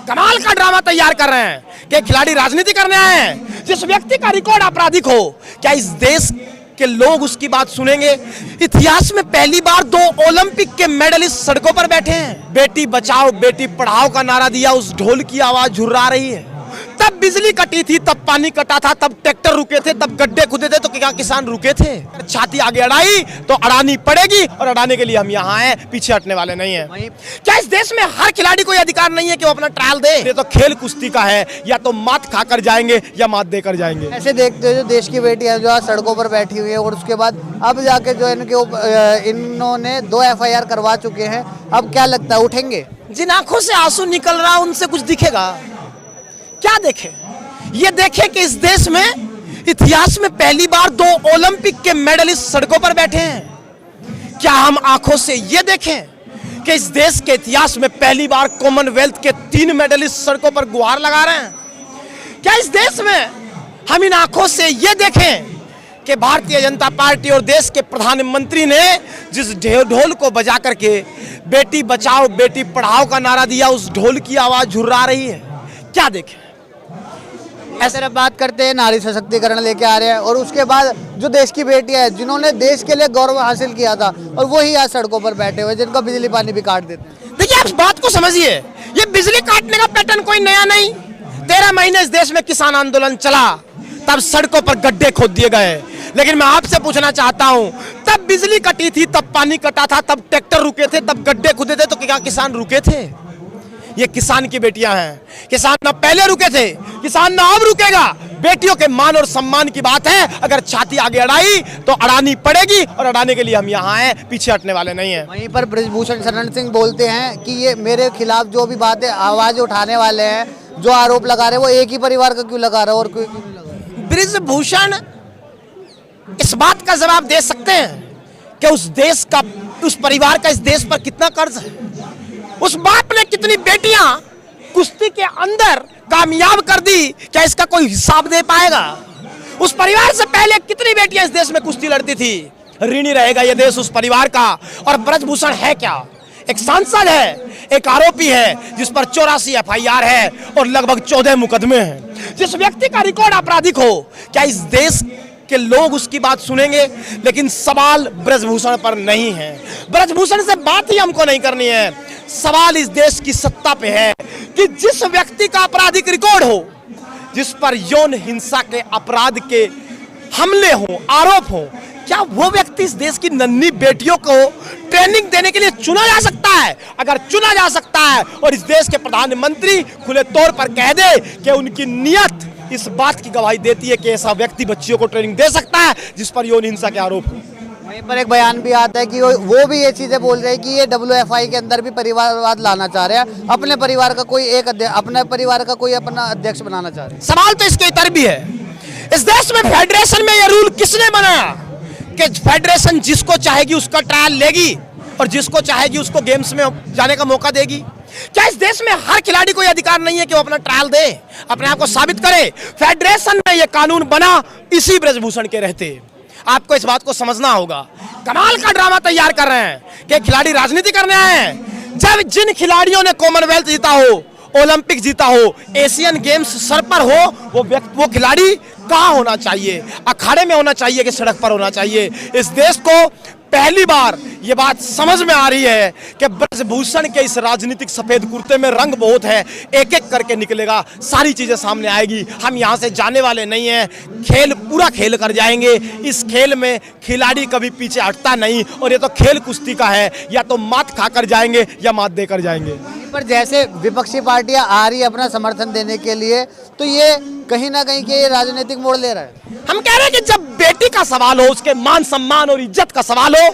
कमाल का ड्रामा तैयार कर रहे हैं कि खिलाड़ी राजनीति करने आए हैं। जिस व्यक्ति का रिकॉर्ड आपराधिक हो, क्या इस देश के लोग उसकी बात सुनेंगे? इतिहास में पहली बार 2 ओलंपिक के मेडलिस्ट सड़कों पर बैठे हैं। बेटी बचाओ बेटी पढ़ाओ का नारा दिया, उस ढोल की आवाज झुर्रा रही है। तब बिजली कटी थी, तब पानी कटा था, तब ट्रैक्टर रुके थे, तब गड्ढे खुदे थे, तो क्या किसान रुके थे? छाती आगे अड़ाई तो अड़ानी पड़ेगी, और अड़ाने के लिए हम यहाँ हैं, पीछे हटने वाले नहीं हैं। क्या इस देश में हर खिलाड़ी को अधिकार नहीं है कि वो अपना ट्रायल दे? ये तो खेल कुश्ती का है, या तो मात खाकर जाएंगे या मात देकर जाएंगे। ऐसे देखते हो जो देश की बेटियां जो आज सड़कों पर बैठी हुई है, और उसके बाद अब जाके जो इन्होंने 2 FIR करवा चुके हैं, अब क्या लगता है उठेंगे? जिन आंखों से आंसू निकल रहा उनसे कुछ दिखेगा? क्या देखे? ये देखे कि इस देश में इतिहास में पहली बार 2 ओलंपिक के मेडलिस्ट सड़कों पर बैठे हैं। क्या हम आंखों से ये देखें कि इस देश के इतिहास में पहली बार कॉमनवेल्थ के 3 मेडलिस्ट सड़कों पर गुहार लगा रहे हैं? क्या इस देश में हम इन आंखों से ये देखें कि भारतीय जनता पार्टी और देश के प्रधानमंत्री ने जिस ढोल को बजा करके बेटी बचाओ बेटी पढ़ाओ का नारा दिया, उस ढोल की आवाज झुर्रा रही है? क्या देखें? ऐसे बात करते हैं, नारी सशक्तिकरण लेके आ रहे हैं, और उसके बाद जो देश की बेटियां हैं जिन्होंने देश के लिए गौरव हासिल किया था, और वही आज सड़कों पर बैठे हुए जिनको बिजली पानी भी काट देते हैं। देखिए, आप बात को समझिए, ये बिजली काटने का पैटर्न कोई नया नहीं। 13 महीने इस देश में किसान आंदोलन चला, तब सड़कों पर गड्ढे खोद दिए गए। लेकिन मैं आपसे पूछना चाहता हूं, तब बिजली कटी थी, तब पानी कटा था, तब ट्रैक्टर रुके थे, तब गड्ढे खुदे थे, तो क्या किसान रुके थे? ये किसान की बेटियां हैं। किसान ना पहले रुके थे, किसान ना अब रुकेगा। बेटियों के मान और सम्मान की बात है। अगर छाती आगे अड़ाई तो अड़ानी पड़ेगी, और अड़ाने के लिए हम यहाँ हैं, पीछे हटने वाले नहीं हैं। वहीं पर बृजभूषण शरण सिंह बोलते हैं कि ये मेरे खिलाफ जो भी बातें आवाज उठाने वाले हैं, जो आरोप लगा रहे हैं, वो एक ही परिवार का क्यों लगा रहे हैं और क्यों नहीं लगा रहे? बृजभूषण इस बात का जवाब दे सकते हैं कि उस परिवार का इस देश पर कितना कर्ज है, उस बाप ने कितनी बेटियां कुश्ती के अंदर कामयाब कर दी, क्या इसका कोई हिसाब दे पाएगा? उस परिवार से पहले कितनी बेटियां इस देश में कुश्ती लड़ती थी? ऋणी रहेगा ये देश उस परिवार का। और बृजभूषण है क्या? एक सांसद है, एक आरोपी है जिस पर 84 FIR है और लगभग 14 मुकदमे हैं। जिस व्यक्ति का रिकॉर्ड आपराधिक हो, क्या इस देश के लोग उसकी बात सुनेंगे? लेकिन सवाल बृजभूषण पर नहीं है। बृजभूषण से बात ही हमको नहीं करनी है। सवाल इस देश की सत्ता पे है कि जिस व्यक्ति का आपराधिक रिकॉर्ड हो, जिस पर यौन हिंसा के अपराध के हमले हो, आरोप हो, क्या वो व्यक्ति इस देश की नन्ही बेटियों को ट्रेनिंग देने के लिए चुना जा सकता है? अगर चुना जा सकता है और इस देश के प्रधानमंत्री खुले तौर पर कह दे कि उनकी नियत इस बात की गवाही देती है कि ऐसा व्यक्ति बच्चियों को ट्रेनिंग दे सकता है जिस पर यौन हिंसा के आरोप हो। वहीं पर एक बयान भी आता है कि वो भी ये चीजें बोल रहे हैं कि ये WFI के अंदर भी परिवारवाद लाना चाह रहे हैं, अपने परिवार का कोई अपना अध्यक्ष बनाना चाह रहे हैं। सवाल तो इसके इतर भी है, इस देश में फेडरेशन में ये रूल किसने बनाया कि फेडरेशन जिसको चाहेगी उसका ट्रायल लेगी और जिसको चाहेगी उसको गेम्स में जाने का मौका देगी? क्या इस देश में हर खिलाड़ी को अधिकार नहीं है कि वो अपना ट्रायल दे, अपने आप को साबित करे? फेडरेशन में ये कानून बना इसी बृजभूषण के रहते। आपको इस बात को समझना होगा। कमाल का ड्रामा तैयार कर रहे हैं कि खिलाड़ी राजनीति करने आए हैं। जब जिन खिलाड़ियों ने कॉमनवेल्थ जीता हो, ओलंपिक जीता हो, एशियन गेम्स सर पर हो, वो खिलाड़ी कहाँ होना चाहिए? अखाड़े में होना चाहिए कि सड़क पर होना चाहिए? इस देश को पहली बार ये बात समझ में आ रही है कि बृजभूषण के इस राजनीतिक सफेद कुर्ते में रंग बहुत है। एक एक करके निकलेगा, सारी चीजें सामने आएगी। हम यहाँ से जाने वाले नहीं हैं, खेल पूरा खेल कर जाएंगे। इस खेल में खिलाड़ी कभी पीछे हटता नहीं, और ये तो खेल कुश्ती का है, या तो मात खाकर जाएंगे या मात देकर जाएंगे। पर जैसे विपक्षी पार्टियां आ रही है अपना समर्थन देने के लिए, तो ये कहीं ना कहीं के राजनीतिक मोड़ ले रहा है। हम कह रहे हैं कि जब बेटी का सवाल हो, उसके मान सम्मान और इज्जत का सवाल हो,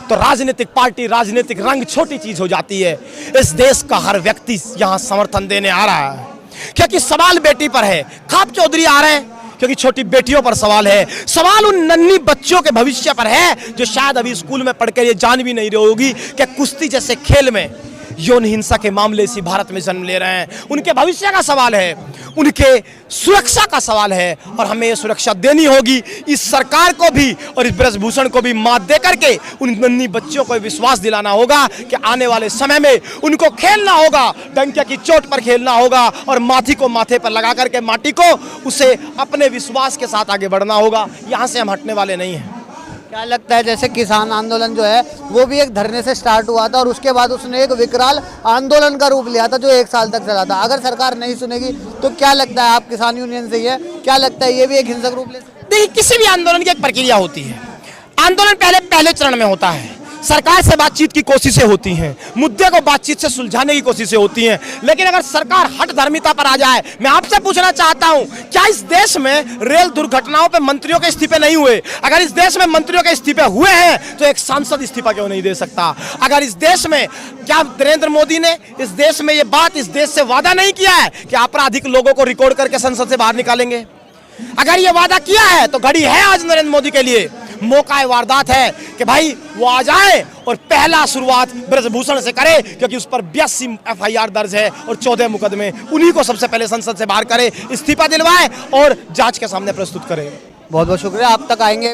तो राजनीतिक पार्टी, राजनीतिक रंग छोटी चीज हो जाती है। इस देश का हर व्यक्ति यहाँ समर्थन देने आ रहा है क्योंकि सवाल बेटी पर है। खाप चौधरी आ रहे हैं क्योंकि छोटी बेटियों पर सवाल है। सवाल उन नन्ही बच्चों के भविष्य पर है जो शायद अभी स्कूल में पढ़कर ये जान भी नहीं रही होगी कि कुश्ती जैसे खेल में यौन हिंसा के मामले इसी भारत में जन्म ले रहे हैं। उनके भविष्य का सवाल है, उनके सुरक्षा का सवाल है, और हमें ये सुरक्षा देनी होगी इस सरकार को भी और इस ब्रजभूषण को भी मात दे करके उन नन्ही बच्चियों को विश्वास दिलाना होगा कि आने वाले समय में उनको खेलना होगा, डंके की चोट पर खेलना होगा और माथी को माथे पर लगा करके माटी को उसे अपने विश्वास के साथ आगे बढ़ना होगा। यहाँ से हम हटने वाले नहीं हैं। क्या लगता है, जैसे किसान आंदोलन जो है वो भी एक धरने से स्टार्ट हुआ था और उसके बाद उसने एक विकराल आंदोलन का रूप लिया था जो 1 साल तक चला था। अगर सरकार नहीं सुनेगी तो क्या लगता है, आप किसान यूनियन से ही है, क्या लगता है ये भी एक हिंसक रूप ले सकता है? देखिए, किसी भी आंदोलन की एक प्रक्रिया होती है। आंदोलन पहले चरण में होता है, सरकार से बातचीत की कोशिशें होती हैं, मुद्दे को बातचीत से सुलझाने की कोशिशें होती हैं। लेकिन अगर सरकार हट धर्मिता पर आ जाए, मैं आपसे पूछना चाहता हूं, क्या इस देश में रेल दुर्घटनाओं पे मंत्रियों के इस्तीफे नहीं हुए? अगर इस देश में मंत्रियों के इस्तीफे हुए हैं तो एक सांसद इस्तीफा क्यों नहीं दे सकता? अगर इस देश में, क्या नरेंद्र मोदी ने इस देश में ये बात, इस देश से वादा नहीं किया है कि आपराधिक लोगों को रिकॉर्ड करके संसद से बाहर निकालेंगे? अगर ये वादा किया है तो घड़ी है आज नरेंद्र मोदी के लिए, मौका वारदात है कि भाई वो आ जाए और पहला शुरुआत ब्रजभूषण से करे, क्योंकि उस पर 82 FIR दर्ज है और 14 मुकदमे, उन्हीं को सबसे पहले संसद से बाहर करे, इस्तीफा दिलवाए और जांच के सामने प्रस्तुत करे। बहुत बहुत शुक्रिया, आप तक आएंगे।